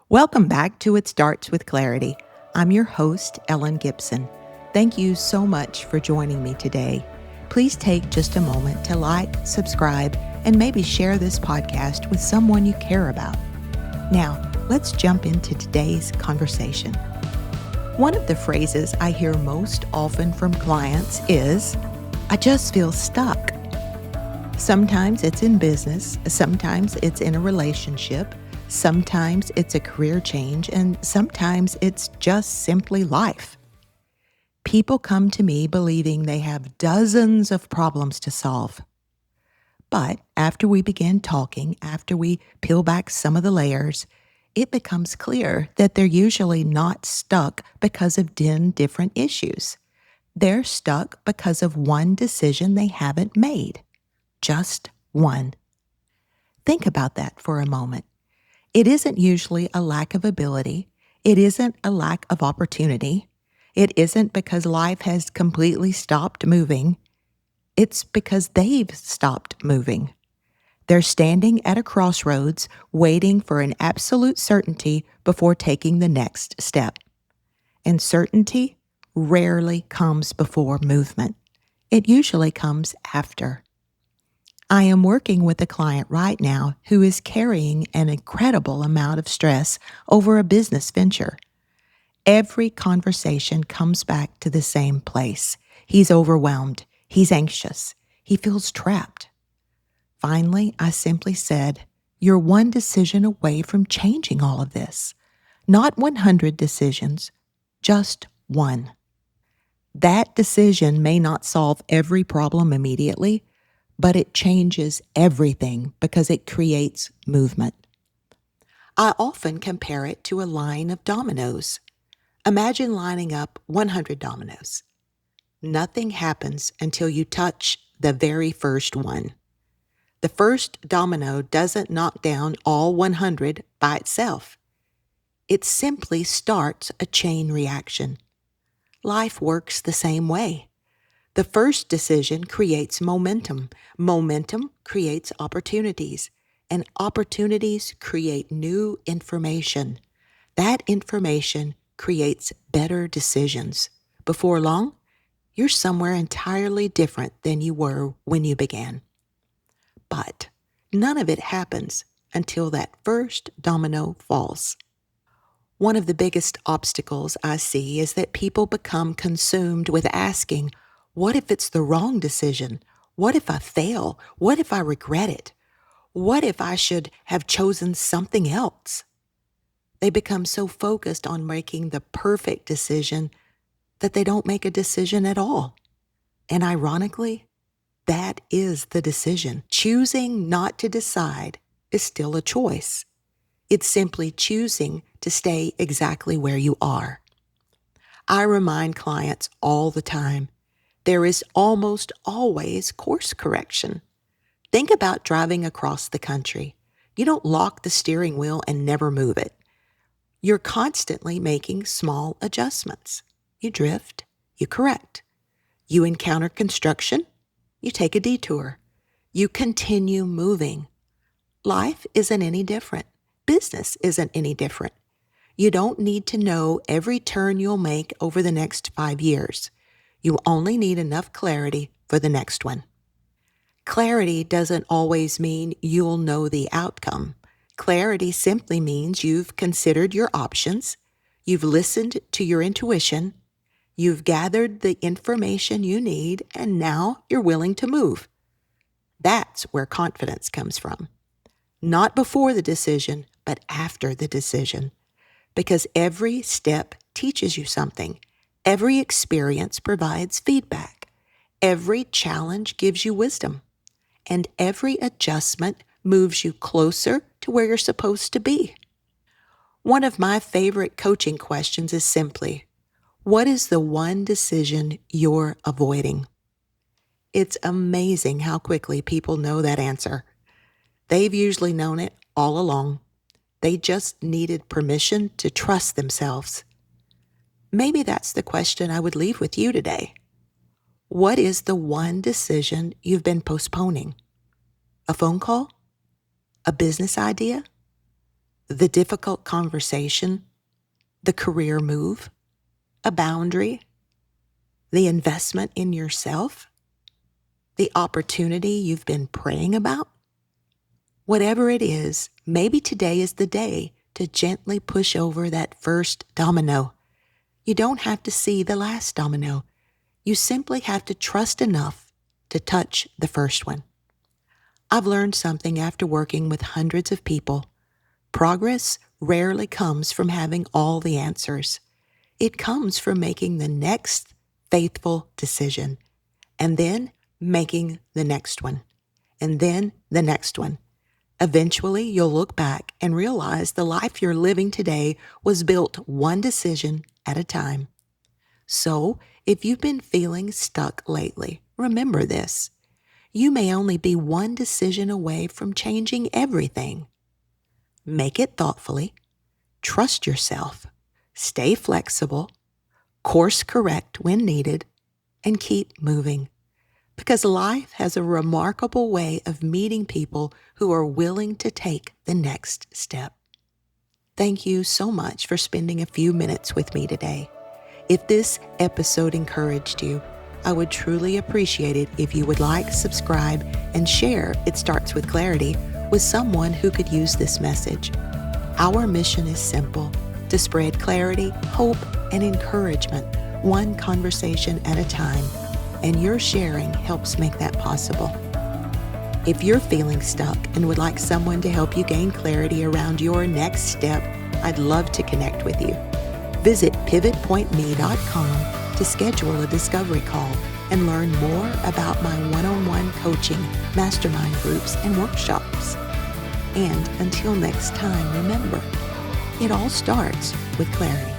Welcome back to It Starts with Clarity. I'm your host, Ellen Gibson. Thank you so much for joining me today. Please take just a moment to like, subscribe, and maybe share this podcast with someone you care about. Now, let's jump into today's conversation. One of the phrases I hear most often from clients is, "I just feel stuck." Sometimes it's in business, sometimes it's in a relationship, sometimes it's a career change, and sometimes it's just simply life. People come to me believing they have dozens of problems to solve. But after we begin talking, after we peel back some of the layers, it becomes clear that they're usually not stuck because of 10 different issues. They're stuck because of one decision they haven't made. Just one. Think about that for a moment. It isn't usually a lack of ability. It isn't a lack of opportunity. It isn't because life has completely stopped moving. It's because they've stopped moving. They're standing at a crossroads waiting for an absolute certainty before taking the next step. And certainty rarely comes before movement. It usually comes after. I am working with a client right now who is carrying an incredible amount of stress over a business venture. Every conversation comes back to the same place. He's overwhelmed. He's anxious. He feels trapped. Finally, I simply said, "You're one decision away from changing all of this. Not 100 decisions, just one." That decision may not solve every problem immediately, but it changes everything because it creates movement. I often compare it to a line of dominoes. Imagine lining up 100 dominoes. Nothing happens until you touch the very first one. The first domino doesn't knock down all 100 by itself. It simply starts a chain reaction. Life works the same way. The first decision creates momentum. Momentum creates opportunities, and opportunities create new information. That information creates better decisions. Before long, you're somewhere entirely different than you were when you began. But none of it happens until that first domino falls. One of the biggest obstacles I see is that people become consumed with asking, "What if it's the wrong decision? What if I fail? What if I regret it? What if I should have chosen something else?" They become so focused on making the perfect decision that they don't make a decision at all. And ironically, that is the decision. Choosing not to decide is still a choice. It's simply choosing to stay exactly where you are. I remind clients all the time, there is almost always course correction. Think about driving across the country. You don't lock the steering wheel and never move it. You're constantly making small adjustments. You drift, you correct. You encounter construction, you take a detour. You continue moving. Life isn't any different. Business isn't any different. You don't need to know every turn you'll make over the next 5 years. You only need enough clarity for the next one. Clarity doesn't always mean you'll know the outcome. Clarity simply means you've considered your options, you've listened to your intuition, you've gathered the information you need, and now you're willing to move. That's where confidence comes from. Not before the decision, but after the decision. Because every step teaches you something. Every experience provides feedback. Every challenge gives you wisdom. And every adjustment moves you closer to where you're supposed to be. One of my favorite coaching questions is simply, what is the one decision you're avoiding? It's amazing how quickly people know that answer. They've usually known it all along. They just needed permission to trust themselves. Maybe that's the question I would leave with you today. What is the one decision you've been postponing? A phone call? A business idea? the difficult conversation, the career move, a boundary, the investment in yourself, the opportunity you've been praying about? Whatever it is, maybe today is the day to gently push over that first domino. You don't have to see the last domino. You simply have to trust enough to touch the first one. I've learned something after working with hundreds of people. Progress rarely comes from having all the answers. It comes from making the next faithful decision, and then making the next one, and then the next one. Eventually, you'll look back and realize the life you're living today was built one decision at a time. So, if you've been feeling stuck lately, remember this. You may only be one decision away from changing everything. Make it thoughtfully, trust yourself, stay flexible, course correct when needed, and keep moving. Because life has a remarkable way of meeting people who are willing to take the next step. Thank you so much for spending a few minutes with me today. If this episode encouraged you, I would truly appreciate it if you would like, subscribe, and share It Starts with Clarity with someone who could use this message. Our mission is simple: to spread clarity, hope, and encouragement, one conversation at a time. And your sharing helps make that possible. If you're feeling stuck and would like someone to help you gain clarity around your next step, I'd love to connect with you. Visit pivotpointme.com to schedule a discovery call and learn more about my one-on-one coaching, mastermind groups, and workshops. And until next time, remember, it all starts with clarity.